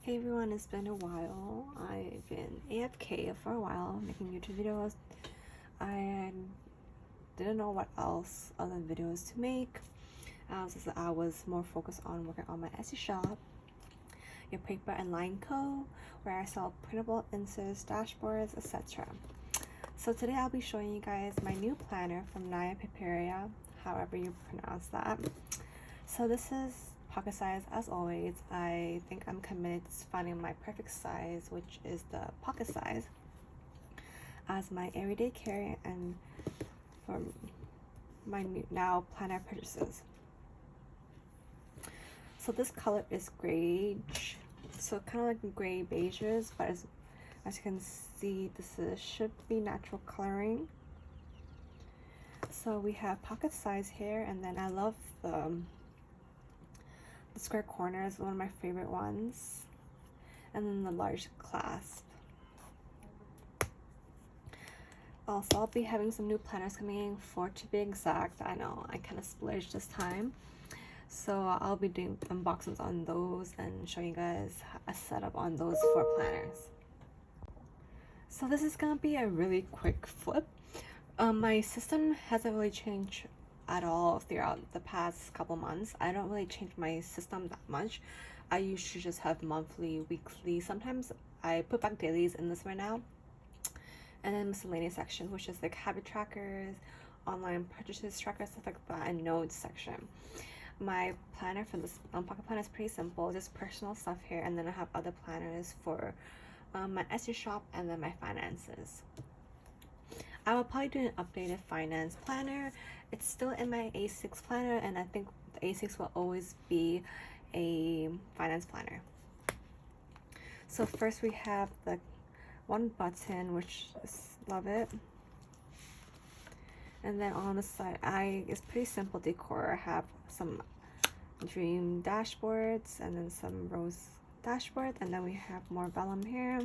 Hey everyone, it's been a while. I've been AFK for a while, making YouTube videos. I didn't know what else other videos to make. I was more focused on working on my Etsy shop, Your Paper and Line Co., where I sell printable inserts, dashboards, etc. So today I'll be showing you guys my new planner from Naya Paperia, however you pronounce that. So this is pocket size as always. I think I'm committed to finding my perfect size, which is the pocket size, as my everyday carry and for my now planner purchases. So this color is gray, so kind of like gray beiges, but as you can see, should be natural coloring. So we have pocket size here, and then I love the square corner is one of my favorite ones, and then the large clasp. Also, I'll be having some new planners coming in, 4 to be exact. I know I kind of splurged this time, so I'll be doing unboxings on those and showing you guys a setup on those 4 planners. So this is gonna be a really quick flip. My system hasn't really changed at all throughout the past couple months. I don't really change my system that much. I usually just have monthly, weekly. Sometimes I put back dailies in this right now, and then miscellaneous section, which is like habit trackers, online purchases trackers, stuff like that, and notes section. My planner for this pocket planner is pretty simple, just personal stuff here, and then I have other planners for my Etsy shop and then my finances. I will probably do an updated finance planner. It's still in my A6 planner, and I think the A6 will always be a finance planner. So first we have the one button, which is love it. And then on the side, it's pretty simple decor. I have some dream dashboards and then some rose dashboard, and then we have more vellum here.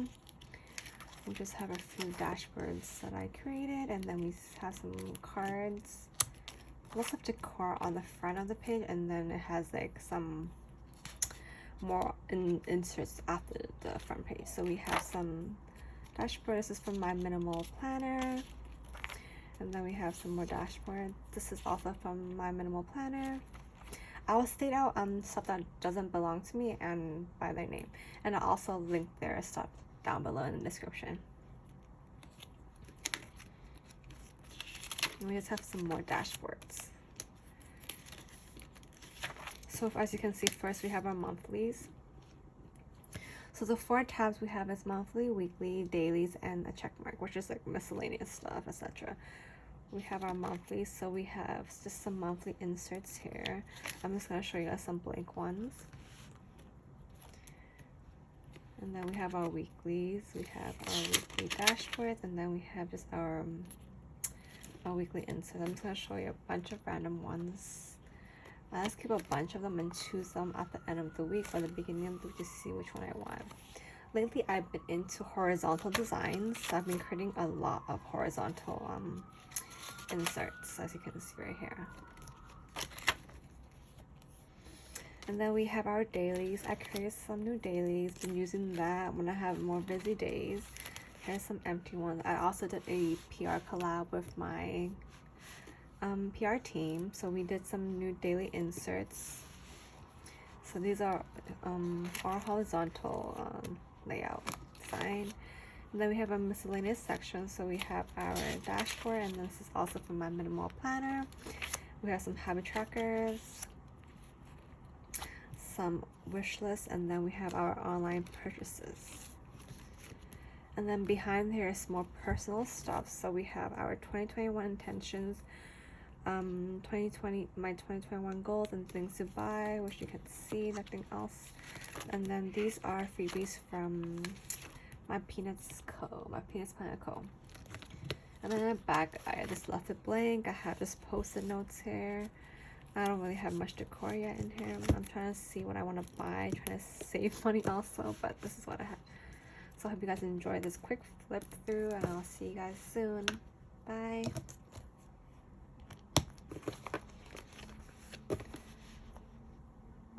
We just have a few dashboards that I created, and then we have some cards, lots of decor on the front of the page, and then it has like some more inserts after the front page. So we have some dashboard. This is from my minimal planner, and then we have some more dashboard. This is also from my minimal planner. I will state out stuff that doesn't belong to me and by their name, and I'll also link their stuff down below in the description. And we just have some more dashboards. So as you can see, first we have our monthlies. So the 4 tabs we have is monthly, weekly, dailies, and a check mark, which is like miscellaneous stuff, etc. We have our monthlies, so we have just some monthly inserts here. I'm just going to show you guys some blank ones. And then we have our weeklies, we have our weekly dashboards, and then we have just our weekly inserts. I'm just going to show you a bunch of random ones. Let's keep a bunch of them and choose them at the end of the week or the beginning of the week to see which one I want. Lately, I've been into horizontal designs, so I've been creating a lot of horizontal inserts, as you can see right here. And then we have our dailies. I created some new dailies, been using that when I have more busy days. Here's some empty ones. I also did a PR collab with my PR team, so we did some new daily inserts. So these are our horizontal layout design. And then we have a miscellaneous section, so we have our dashboard, and this is also from my minimal planner. We have some habit trackers, some wish lists, and then we have our online purchases. And then behind here is more personal stuff. So we have our 2021 intentions, my 2021 goals and things to buy, which you can see, nothing else. And then these are freebies from my Peanuts Planner Co. And then in the back, I just left it blank. I have just post-it notes here. I don't really have much decor yet in here. I'm trying to see what I want to buy, trying to save money also, but this is what I have. So I hope you guys enjoyed this quick flip through, and I'll see you guys soon. Bye.